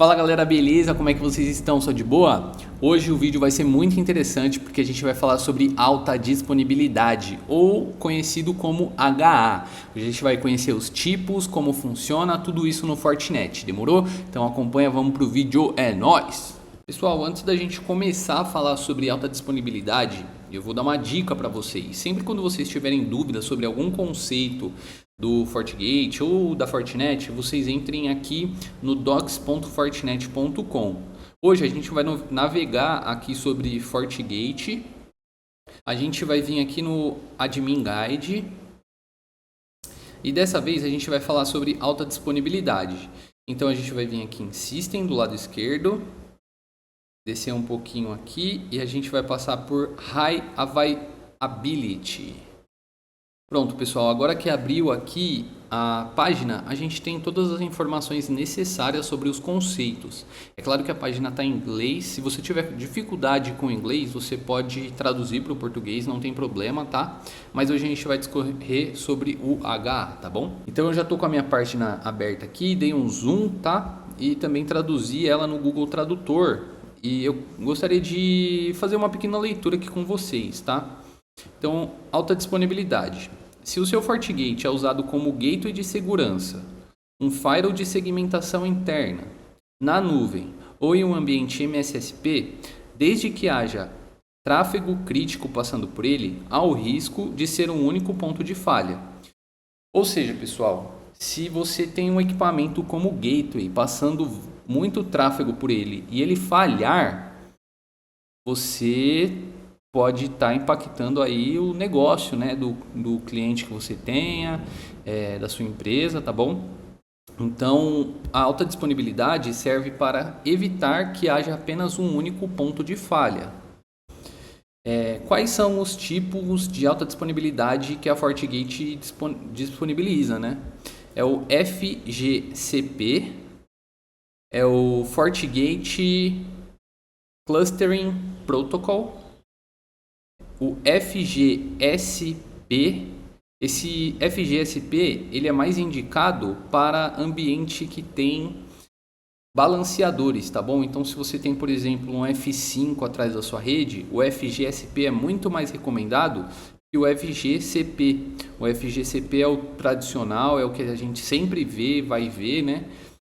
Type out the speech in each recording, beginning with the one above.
Fala galera, beleza? Como é que vocês estão? Só de boa? Hoje o vídeo vai ser muito interessante porque a gente vai falar sobre alta disponibilidade, ou conhecido como HA. Hoje a gente vai conhecer os tipos, como funciona, tudo isso no Fortinet, demorou? Então acompanha, vamos pro vídeo, é nóis! Pessoal, antes da gente começar a falar sobre alta disponibilidade, eu vou dar uma dica para vocês. Sempre quando vocês tiverem dúvidas sobre algum conceito do FortiGate ou da Fortinet, vocês entrem aqui no docs.fortinet.com. Hoje a gente vai navegar aqui sobre FortiGate. A gente vai vir aqui no Admin Guide. E dessa vez a gente vai falar sobre alta disponibilidade. Então a gente vai vir aqui em System do lado esquerdo, descer um pouquinho aqui e a gente vai passar por High Availability. Pronto, pessoal, agora que abriu aqui a página, a gente tem todas as informações necessárias sobre os conceitos. É claro que a página está em inglês. Se você tiver dificuldade com inglês, você pode traduzir para o português, não tem problema, tá? Mas hoje a gente vai discorrer sobre o HA, tá bom? Então eu já estou com a minha página aberta aqui, dei um zoom, tá? E também traduzi ela no Google Tradutor. E eu gostaria de fazer uma pequena leitura aqui com vocês, tá? Então, alta disponibilidade. Se o seu FortiGate é usado como gateway de segurança, um firewall de segmentação interna, na nuvem ou em um ambiente MSSP, desde que haja tráfego crítico passando por ele, há o risco de ser um único ponto de falha. Ou seja, pessoal, se você tem um equipamento como gateway passando muito tráfego por ele e ele falhar, você pode estar impactando aí o negócio, né, do cliente que você tenha, da sua empresa, tá bom? Então, a alta disponibilidade serve para evitar que haja apenas um único ponto de falha. Quais são os tipos de alta disponibilidade que a FortiGate disponibiliza, né? É o FGCP, é o FortiGate Clustering Protocol, o FGSP. Esse FGSP ele é mais indicado para ambiente que tem balanceadores, tá bom? Então, se você tem, por exemplo, um F5 atrás da sua rede, o FGSP é muito mais recomendado que o FGCP. O FGCP é o tradicional, é o que a gente sempre vê, vai ver, né?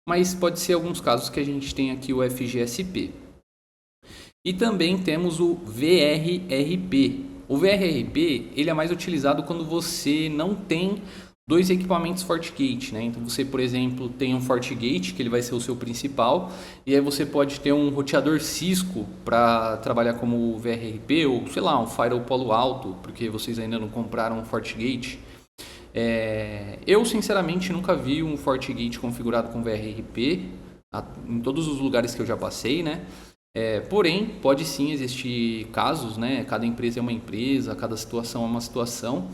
Mas pode ser alguns casos que a gente tem aqui o FGSP. E também temos o VRRP. O VRRP ele é mais utilizado quando você não tem dois equipamentos FortiGate, né? Então você, por exemplo, tem um FortiGate que ele vai ser o seu principal, e aí você pode ter um roteador Cisco para trabalhar como VRRP, ou sei lá, um Firewall Palo Alto, porque vocês ainda não compraram um FortiGate. Eu sinceramente nunca vi um FortiGate configurado com VRRP em todos os lugares que eu já passei, né? Porém, pode sim existir casos, né? Cada empresa é uma empresa, cada situação é uma situação,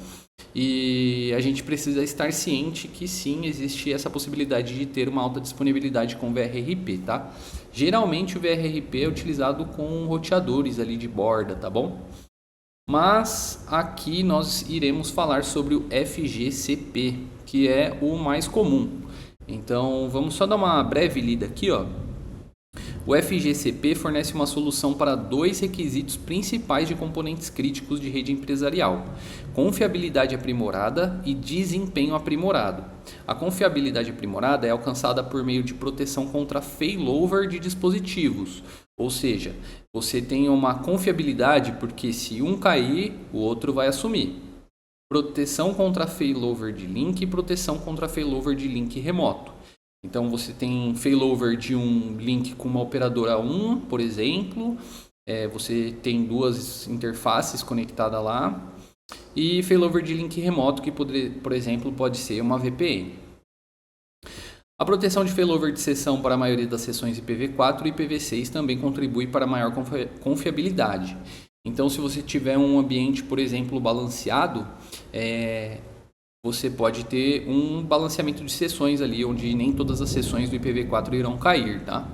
e a gente precisa estar ciente que sim, existe essa possibilidade de ter uma alta disponibilidade com VRRP, tá? Geralmente o VRRP é utilizado com roteadores ali de borda, tá bom? Mas aqui nós iremos falar sobre o FGCP, que é o mais comum. Então vamos só dar uma breve lida aqui, ó. O FGCP fornece uma solução para dois requisitos principais de componentes críticos de rede empresarial: confiabilidade aprimorada e desempenho aprimorado. A confiabilidade aprimorada é alcançada por meio de proteção contra failover de dispositivos, ou seja, você tem uma confiabilidade porque se um cair, o outro vai assumir. Proteção contra failover de link e proteção contra failover de link remoto. Então você tem failover de um link com uma operadora 1, por exemplo, você tem duas interfaces conectadas lá, e failover de link remoto que, por exemplo, pode ser uma VPN. A proteção de failover de sessão para a maioria das sessões IPv4 e IPv6 também contribui para maior confiabilidade. Então, se você tiver um ambiente, por exemplo, balanceado, você pode ter um balanceamento de sessões ali, onde nem todas as sessões do IPv4 irão cair, tá?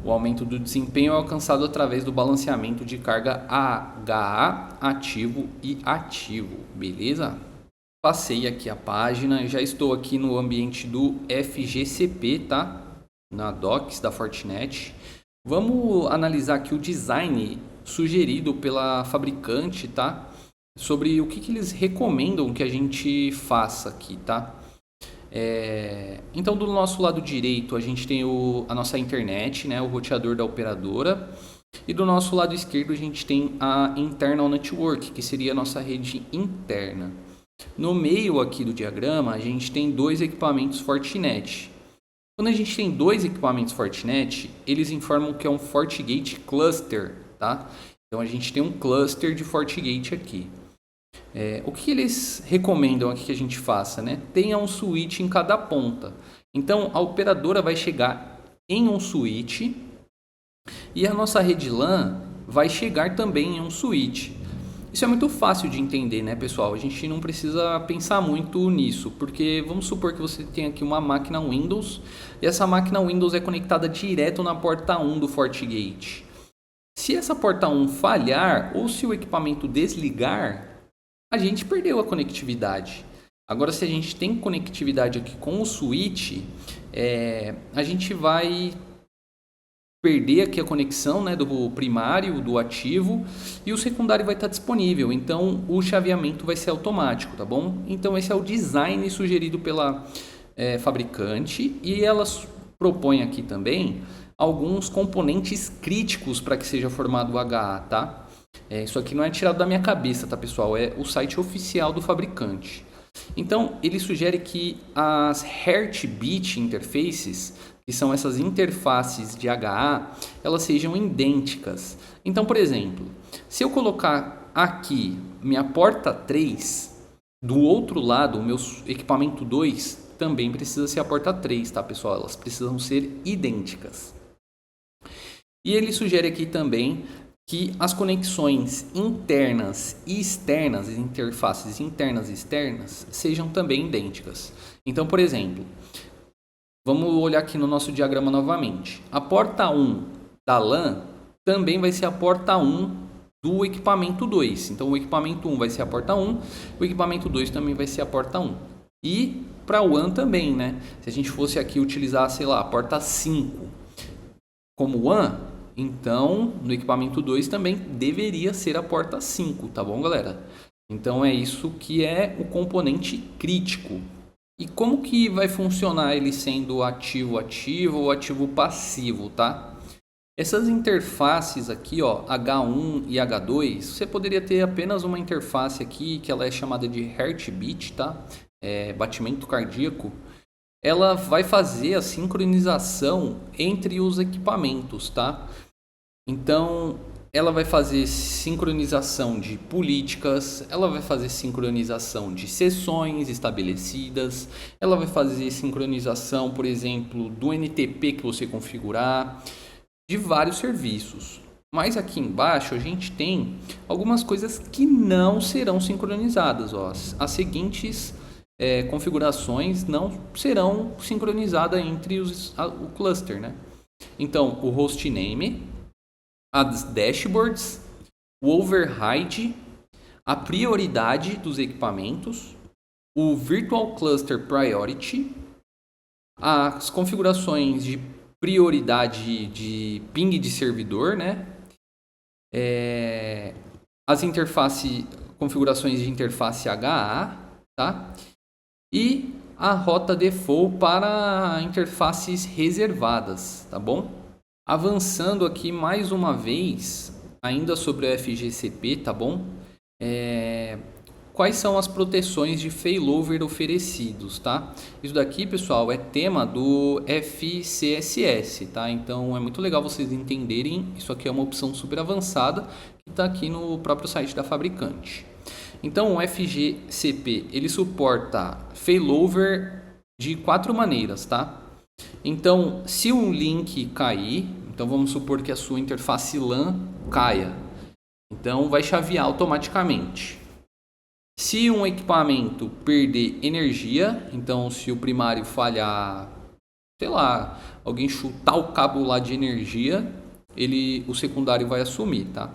O aumento do desempenho é alcançado através do balanceamento de carga HA ativo e ativo, beleza? Passei aqui a página, já estou aqui no ambiente do FGCP, tá? na Docs da Fortinet. Vamos analisar aqui o design sugerido pela fabricante, tá? Sobre o que eles recomendam que a gente faça aqui, tá? Então, do nosso lado direito, a gente tem a nossa internet, né? O roteador da operadora. E do nosso lado esquerdo, a gente tem a Internal Network, que seria a nossa rede interna. No meio aqui do diagrama, a gente tem dois equipamentos Fortinet. Quando a gente tem dois equipamentos Fortinet, eles informam que é um FortiGate Cluster, tá? Então a gente tem um cluster de FortiGate aqui. O que eles recomendam aqui que a gente faça, né? Tenha um switch em cada ponta. Então a operadora vai chegar em um switch e a nossa rede LAN vai chegar também em um switch. Isso é muito fácil de entender, né, pessoal? A gente não precisa pensar muito nisso, porque vamos supor que você tem aqui uma máquina Windows e essa máquina Windows é conectada direto na porta 1 do FortiGate. Se essa porta 1 falhar ou se o equipamento desligar, a gente perdeu a conectividade. Agora, se a gente tem conectividade aqui com o switch, a gente vai perder aqui a conexão, né, do primário, do ativo, e o secundário vai estar disponível. Então, o chaveamento vai ser automático, tá bom? Então, esse é o design sugerido pela fabricante, e ela propõe aqui também alguns componentes críticos para que seja formado o HA, tá? Isso aqui não é tirado da minha cabeça, tá, pessoal? É o site oficial do fabricante. Então, ele sugere que as Heartbeat Interfaces, que são essas interfaces de HA, elas sejam idênticas. Então, por exemplo, se eu colocar aqui minha porta 3, do outro lado, o meu equipamento 2 também precisa ser a porta 3, tá, pessoal? Elas precisam ser idênticas. E ele sugere aqui também que as conexões internas e externas, as interfaces internas e externas, sejam também idênticas. Então, por exemplo, vamos olhar aqui no nosso diagrama novamente. A porta 1 da LAN também vai ser a porta 1 do equipamento 2. Então, o equipamento 1 vai ser a porta 1, o equipamento 2 também vai ser a porta 1. E para o WAN também, né? Se a gente fosse aqui utilizar, sei lá, a porta 5 como WAN, então, no equipamento 2 também deveria ser a porta 5, tá bom, galera? Então, é isso que é o componente crítico. E como que vai funcionar ele sendo ativo-ativo ou ativo-passivo, tá? Essas interfaces aqui, ó, H1 e H2, você poderia ter apenas uma interface aqui, que ela é chamada de Heartbeat, tá? Batimento cardíaco. Ela vai fazer a sincronização entre os equipamentos, tá? Então, ela vai fazer sincronização de políticas, ela vai fazer sincronização de sessões estabelecidas, ela vai fazer sincronização, por exemplo, do NTP que você configurar, de vários serviços. Mas aqui embaixo a gente tem algumas coisas que não serão sincronizadas. Ó. As seguintes configurações não serão sincronizadas entre o cluster, né? Então, o hostname, as dashboards, o override, a prioridade dos equipamentos, o Virtual Cluster Priority, as configurações de prioridade de ping de servidor, né? As configurações de interface HA, tá? E a rota default para interfaces reservadas, tá bom? Avançando aqui mais uma vez, ainda sobre o FGCP, tá bom? Quais são as proteções de failover oferecidos, tá? Isso daqui, pessoal, é tema do FCSS, tá? Então, é muito legal vocês entenderem. Isso aqui é uma opção super avançada que está aqui no próprio site da fabricante. Então, o FGCP, ele suporta failover de 4 maneiras, tá? Então, se um link cair, então vamos supor que a sua interface LAN caia. Então, vai chavear automaticamente. Se um equipamento perder energia, então se o primário falhar, sei lá, alguém chutar o cabo lá de energia, o secundário vai assumir, tá?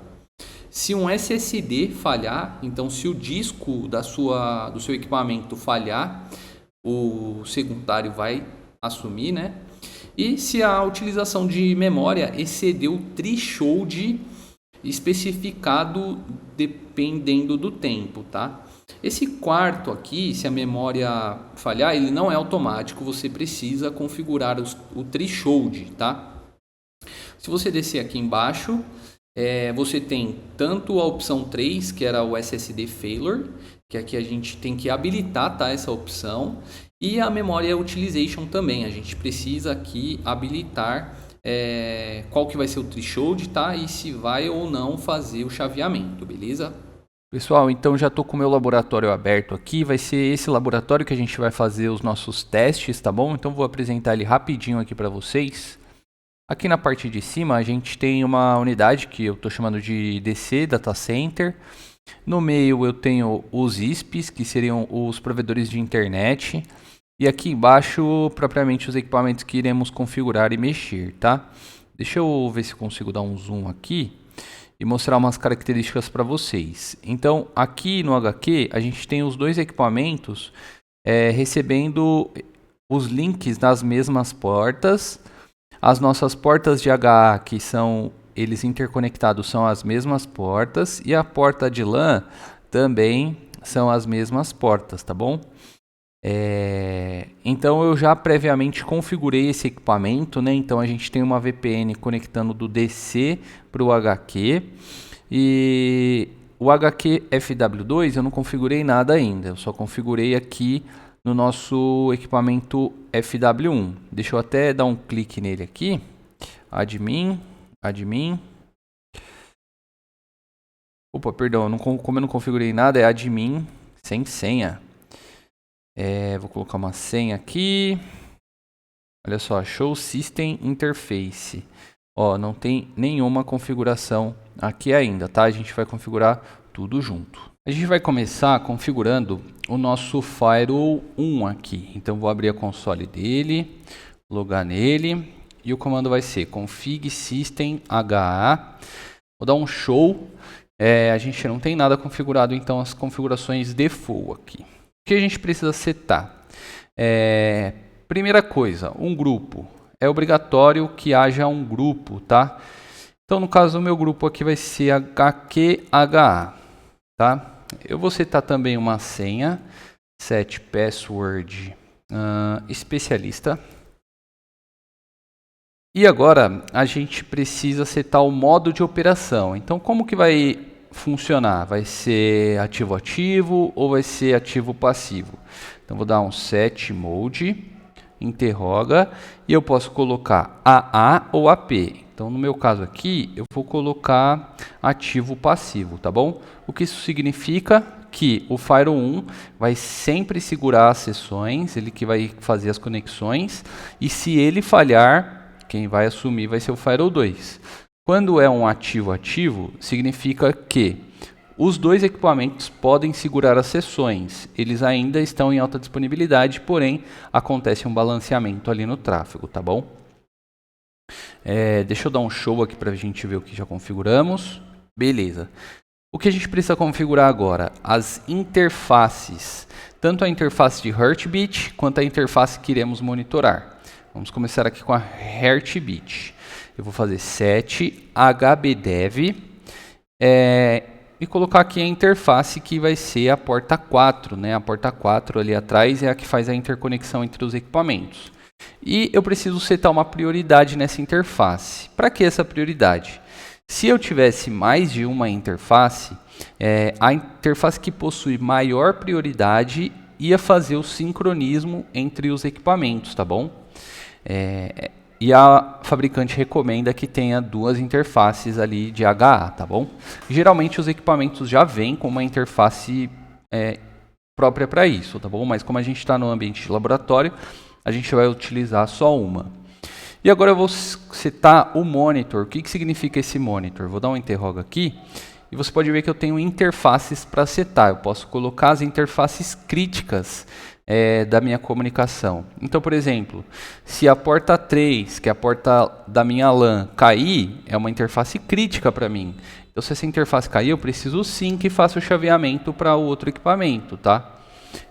Se um SSD falhar, então se o disco do seu equipamento falhar, o secundário vai assumir, né? e se a utilização de memória exceder o threshold especificado dependendo do tempo, tá? Esse quarto aqui, se a memória falhar, ele não é automático, você precisa configurar o threshold, tá? Se você descer aqui embaixo, você tem tanto a opção 3, que era o SSD Failure, que aqui a gente tem que habilitar, tá, essa opção, e a Memory Utilization também, a gente precisa aqui habilitar qual que vai ser o threshold, tá, e se vai ou não fazer o chaveamento, beleza? Pessoal, então já estou com o meu laboratório aberto aqui, vai ser esse laboratório que a gente vai fazer os nossos testes, tá bom? Então vou apresentar ele rapidinho aqui para vocês. Aqui na parte de cima a gente tem uma unidade que eu estou chamando de DC, Data Center. No meio eu tenho os ISPs, que seriam os provedores de internet. E aqui embaixo, propriamente, os equipamentos que iremos configurar e mexer, tá? Deixa eu ver se consigo dar um zoom aqui e mostrar umas características para vocês. Então, aqui no HQ, a gente tem os dois equipamentos recebendo os links nas mesmas portas. As nossas portas de HA, que são eles interconectados, são as mesmas portas. E a porta de LAN também são as mesmas portas, tá bom? Então eu já previamente configurei esse equipamento, né? Então a gente tem uma VPN conectando do DC para o HQ. E o HQ FW2 eu não configurei nada ainda, eu só configurei aqui no nosso equipamento FW1. Deixa eu até dar um clique nele aqui. Admin. Opa, perdão, como eu não configurei nada, é admin sem senha. Vou colocar uma senha aqui. Olha só, Show System Interface. Ó, não tem nenhuma configuração aqui ainda, tá? A gente vai configurar tudo junto. A gente vai começar configurando o nosso Firewall 1 aqui. Então vou abrir a console dele, logar nele e o comando vai ser config system HA. Vou dar um show. A gente não tem nada configurado, então as configurações default aqui. O que a gente precisa setar? Primeira coisa, um grupo. É obrigatório que haja um grupo, tá? Então, no caso, o meu grupo aqui vai ser HQHA, tá? Eu vou setar também uma senha, set password especialista. E agora, a gente precisa setar o modo de operação. Então, como que vai funcionar? Vai ser ativo-ativo ou vai ser ativo-passivo? Então, vou dar um set mode, interroga, e eu posso colocar AA ou AP. Então, no meu caso aqui, eu vou colocar ativo-passivo, tá bom? O que isso significa? Que o Firewall 1 vai sempre segurar as sessões, ele que vai fazer as conexões, e se ele falhar, quem vai assumir vai ser o Firewall 2. Quando é um ativo-ativo, significa que os dois equipamentos podem segurar as sessões. Eles ainda estão em alta disponibilidade, porém, acontece um balanceamento ali no tráfego, tá bom? Deixa eu dar um show aqui para a gente ver o que já configuramos. Beleza. O que a gente precisa configurar agora? As interfaces. Tanto a interface de Heartbeat, quanto a interface que iremos monitorar. Vamos começar aqui com a Heartbeat. Eu vou fazer set hbdev e colocar aqui a interface que vai ser a porta 4, né? A porta 4 ali atrás é a que faz a interconexão entre os equipamentos. E eu preciso setar uma prioridade nessa interface. Para que essa prioridade? Se eu tivesse mais de uma interface, a interface que possui maior prioridade ia fazer o sincronismo entre os equipamentos, tá bom? E a fabricante recomenda que tenha duas interfaces ali de HA, tá bom? Geralmente os equipamentos já vêm com uma interface própria para isso, tá bom? Mas como a gente está no ambiente de laboratório, a gente vai utilizar só uma. E agora eu vou setar o monitor. O que significa esse monitor? Vou dar um interroga aqui e você pode ver que eu tenho interfaces para setar. Eu posso colocar as interfaces críticas da minha comunicação. Então, por exemplo, se a porta 3, que é a porta da minha LAN, cair, é uma interface crítica para mim. Então, se essa interface cair, eu preciso sim que faça o chaveamento para o outro equipamento, tá?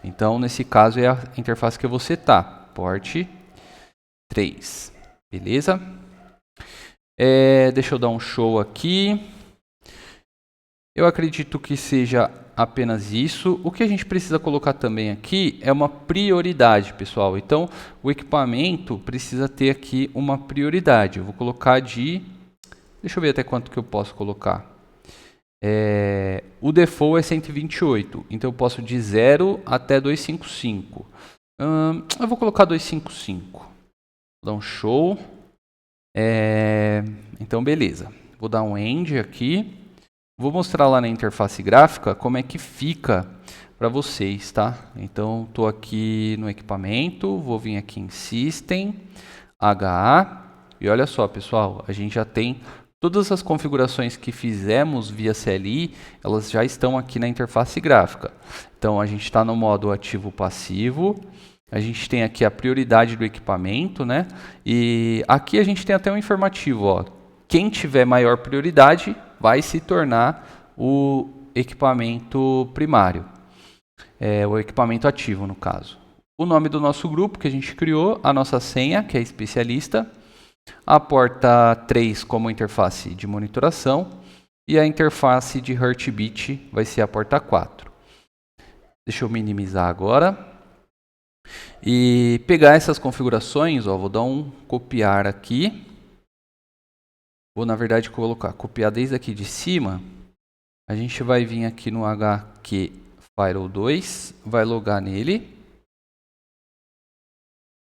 Então, nesse caso, é a interface que eu vou setar. Port 3. Beleza? Deixa eu dar um show aqui. Eu acredito que seja apenas isso. O que a gente precisa colocar também aqui é uma prioridade, pessoal. Então, o equipamento precisa ter aqui uma prioridade. Eu vou colocar de... Deixa eu ver até quanto que eu posso colocar. O default é 128, então eu posso de 0 até 255. Eu vou colocar 255. Vou dar um show. Então, beleza. Vou dar um end aqui. Vou mostrar lá na interface gráfica como é que fica para vocês, tá? Então, estou aqui no equipamento, vou vir aqui em System, HA, e olha só, pessoal, a gente já tem todas as configurações que fizemos via CLI, elas já estão aqui na interface gráfica. Então, a gente está no modo ativo-passivo, a gente tem aqui a prioridade do equipamento, né? E aqui a gente tem até um informativo, ó. Quem tiver maior prioridade vai se tornar o equipamento primário, o equipamento ativo, no caso. O nome do nosso grupo que a gente criou, a nossa senha, que é especialista, a porta 3 como interface de monitoração e a interface de Heartbeat vai ser a porta 4. Deixa eu minimizar agora. E pegar essas configurações, ó, vou dar um copiar aqui. Vou, na verdade, copiar desde aqui de cima. A gente vai vir aqui no HQ Firewall 2, vai logar nele.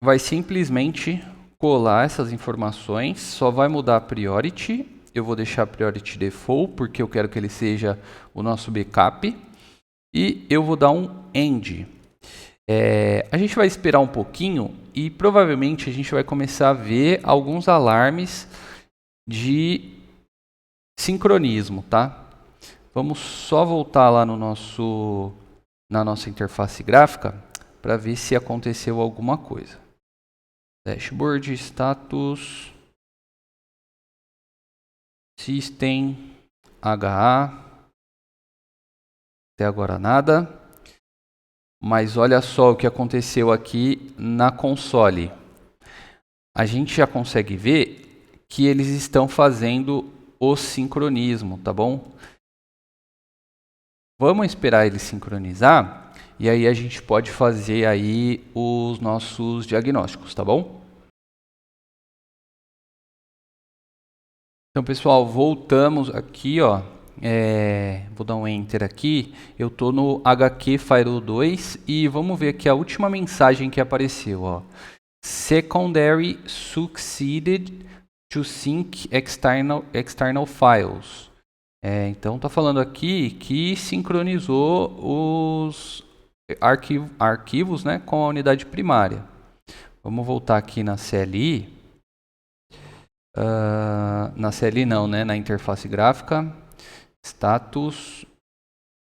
Vai simplesmente colar essas informações, só vai mudar a priority. Eu vou deixar a priority default, porque eu quero que ele seja o nosso backup. E eu vou dar um end. A gente vai esperar um pouquinho e provavelmente a gente vai começar a ver alguns alarmes de sincronismo, tá? Vamos só voltar lá no na nossa interface gráfica para ver se aconteceu alguma coisa. Dashboard, status, system, HA, até agora nada. Mas olha só o que aconteceu aqui na console. A gente já consegue ver que eles estão fazendo o sincronismo, tá bom? Vamos esperar ele sincronizar e aí a gente pode fazer aí os nossos diagnósticos, tá bom? Então, pessoal, voltamos aqui, ó. Vou dar um enter aqui. Eu estou no HQ Firewall 2 e vamos ver aqui a última mensagem que apareceu, ó. Secondary succeeded to sync external files. Então está falando aqui que sincronizou os arquivos, né, com a unidade primária. Vamos voltar aqui na CLI. Na CLI não, né, na interface gráfica. Status.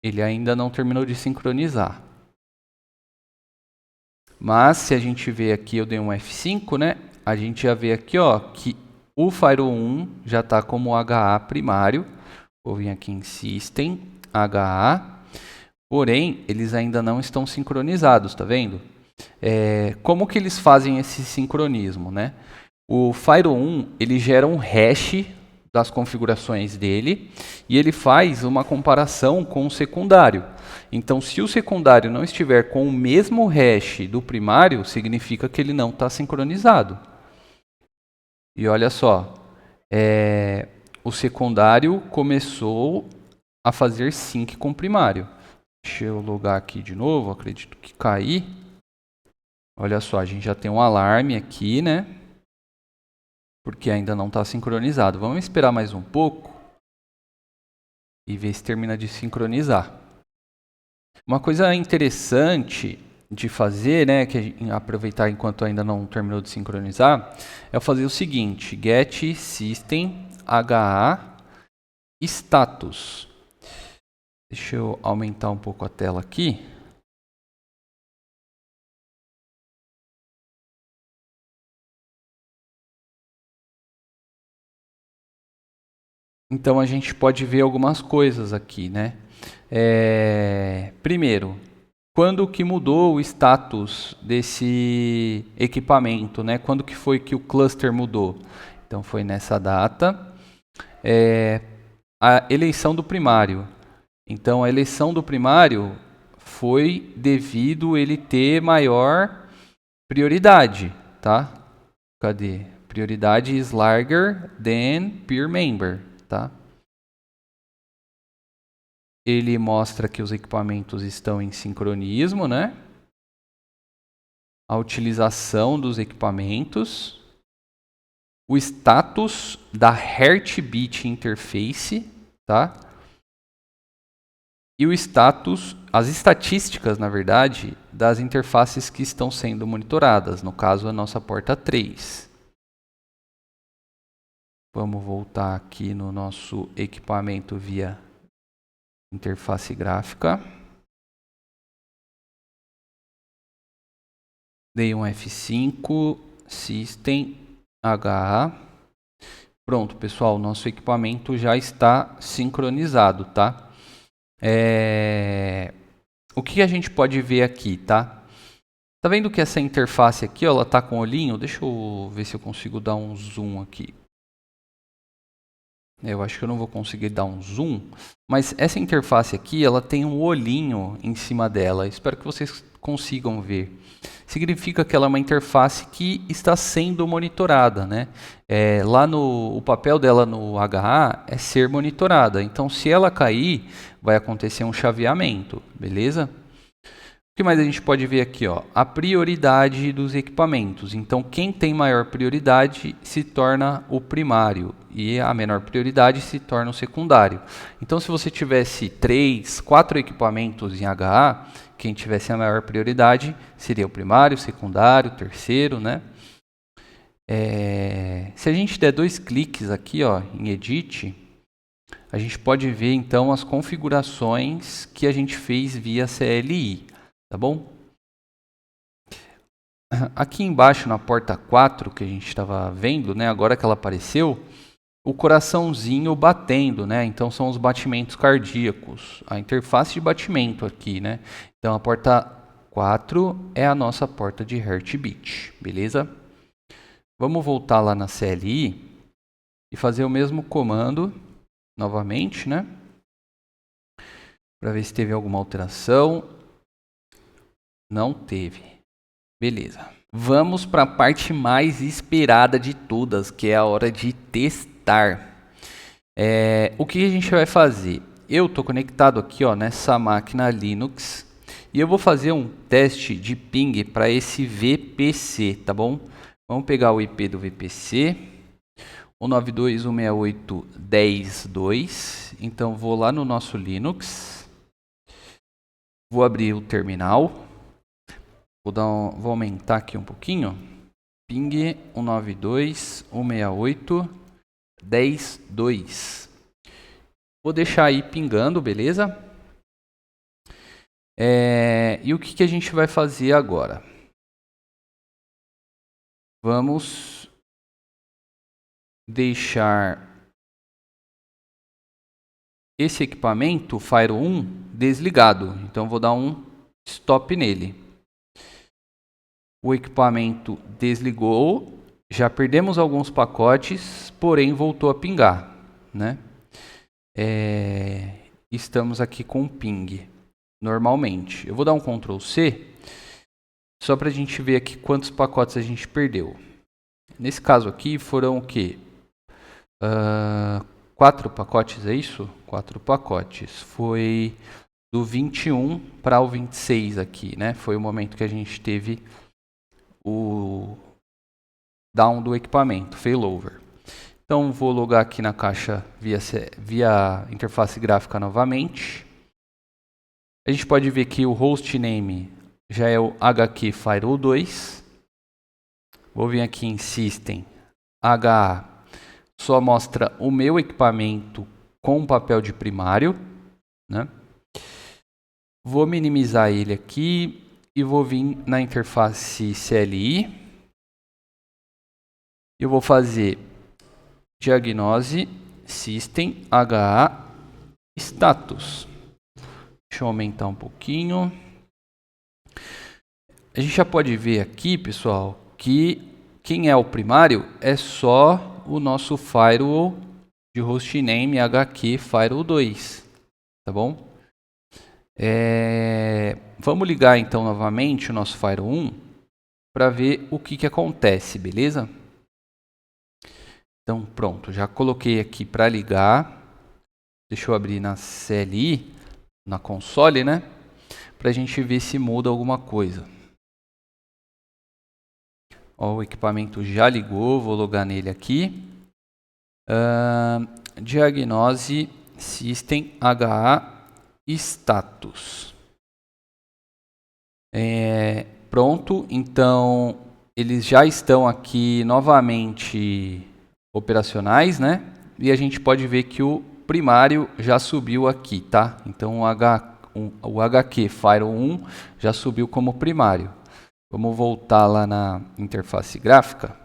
Ele ainda não terminou de sincronizar. Mas se a gente vê aqui, eu dei um F5, né? A gente já vê aqui, ó, que o Firewall 1 já está como HA primário. Vou vir aqui em System, HA. Porém, eles ainda não estão sincronizados, tá vendo? Como que eles fazem esse sincronismo, né? O Firewall 1, ele gera um hash das configurações dele e ele faz uma comparação com o secundário. Então, se o secundário não estiver com o mesmo hash do primário, significa que ele não está sincronizado. E olha só, o secundário começou a fazer sync com o primário. Deixa eu logar aqui de novo, acredito que caí. Olha só, a gente já tem um alarme aqui, né? Porque ainda não está sincronizado. Vamos esperar mais um pouco e ver se termina de sincronizar. Uma coisa interessante de fazer, né, que aproveitar enquanto ainda não terminou de sincronizar, é fazer o seguinte: get system HA status. Deixa eu aumentar um pouco a tela aqui. Então a gente pode ver algumas coisas aqui, né? Primeiro, quando que mudou o status desse equipamento, né? Quando que foi que o cluster mudou? Então foi nessa data. A eleição do primário. Então a eleição do primário foi devido ele ter maior prioridade, tá? Cadê? Prioridade is larger than peer member, tá? Ele mostra que os equipamentos estão em sincronismo, né? A utilização dos equipamentos, o status da Heartbeat Interface, tá? E o status, as estatísticas, na verdade, das interfaces que estão sendo monitoradas, no caso a nossa porta 3. Vamos voltar aqui no nosso equipamento via interface gráfica. Dei um F5, System, HA. Pronto, pessoal, nosso equipamento já está sincronizado, tá? O que a gente pode ver aqui, tá? Tá vendo que essa interface aqui, ó, ela tá com o olhinho? Deixa eu ver se eu consigo dar um zoom aqui. Eu acho que eu não vou conseguir dar um zoom, mas essa interface aqui, ela tem um olhinho em cima dela. Espero que vocês consigam ver. Significa que ela é uma interface que está sendo monitorada, né? Lá o papel dela no HA é ser monitorada. Então, se ela cair, vai acontecer um chaveamento, beleza? O que mais a gente pode ver aqui, ó? A prioridade dos equipamentos. Então, quem tem maior prioridade se torna o primário e a menor prioridade se torna o secundário. Então, se você tivesse 3, 4 equipamentos em HA, quem tivesse a maior prioridade seria o primário, o secundário, o terceiro, né? Se a gente der 2 cliques aqui, ó, em Edit, a gente pode ver então as configurações que a gente fez via CLI. Tá bom? Aqui embaixo na porta 4 que a gente estava vendo, né, agora que ela apareceu, o coraçãozinho batendo, né? Então são os batimentos cardíacos, a interface de batimento aqui, né? Então a porta 4 é a nossa porta de Heartbeat, beleza? Vamos voltar lá na CLI e fazer o mesmo comando novamente, né? Para ver se teve alguma alteração. Não teve. Beleza. Vamos para a parte mais esperada de todas, que é a hora de testar. O que a gente vai fazer? Eu estou conectado aqui, ó, nessa máquina Linux e eu vou fazer um teste de ping para esse VPC, tá bom? Vamos pegar o IP do VPC, 192.168.10.2. Então vou lá no nosso Linux, vou abrir o terminal. Vou aumentar aqui um pouquinho. Ping 192.168.10.2. Vou deixar aí pingando, beleza? E o que a gente vai fazer agora? Vamos deixar esse equipamento Fire 1 desligado. Então vou dar um stop nele. O equipamento desligou, já perdemos alguns pacotes, porém voltou a pingar, né? Estamos aqui com ping, normalmente. Eu vou dar um Ctrl C, só para a gente ver aqui quantos pacotes a gente perdeu. Nesse caso aqui foram o quê? 4 pacotes, é isso? 4 pacotes. Foi do 21 para o 26 aqui, né? Foi o momento que a gente teve o down do equipamento, failover. Então vou logar aqui na caixa via interface gráfica novamente. A gente pode ver que o hostname já é o HQ Firewall 2. Vou vir aqui em System, HA, só mostra o meu equipamento com papel de primário, né? Vou minimizar ele aqui e vou vir na interface CLI. Eu vou fazer diagnose system HA status. Deixa eu aumentar um pouquinho. a gente já pode ver aqui, pessoal, que quem é o primário é só o nosso firewall de hostname HQ Firewall 2, tá bom? Vamos ligar então novamente o nosso Firewall 1 para ver o que acontece, beleza? Então pronto, já coloquei aqui para ligar. Deixa eu abrir na CLI, na console, né? Para a gente ver se muda alguma coisa. Ó, o equipamento já ligou, vou logar nele aqui. Diagnose System HA Status. Pronto, então eles já estão aqui novamente operacionais, né? E a gente pode ver que o primário já subiu aqui, tá? Então o HQ Firewall 1 já subiu como primário. Vamos voltar lá na interface gráfica.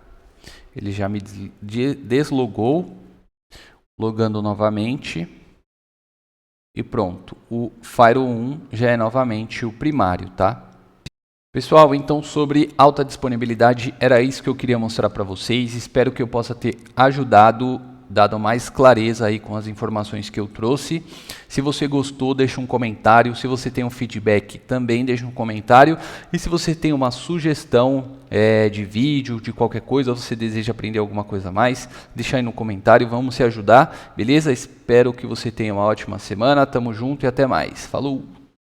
Ele já me deslogou, logando novamente. E pronto, o Firewall 1 já é novamente o primário, tá? Pessoal, então sobre alta disponibilidade era isso que eu queria mostrar para vocês. Espero que eu possa ter ajudado, dado mais clareza aí com as informações que eu trouxe. Se você gostou, deixa um comentário. Se você tem um feedback, também deixa um comentário. E se você tem uma sugestão de vídeo, de qualquer coisa, ou você deseja aprender alguma coisa a mais, deixa aí no comentário. Vamos se ajudar, beleza? Espero que você tenha uma ótima semana. Tamo junto e até mais. Falou!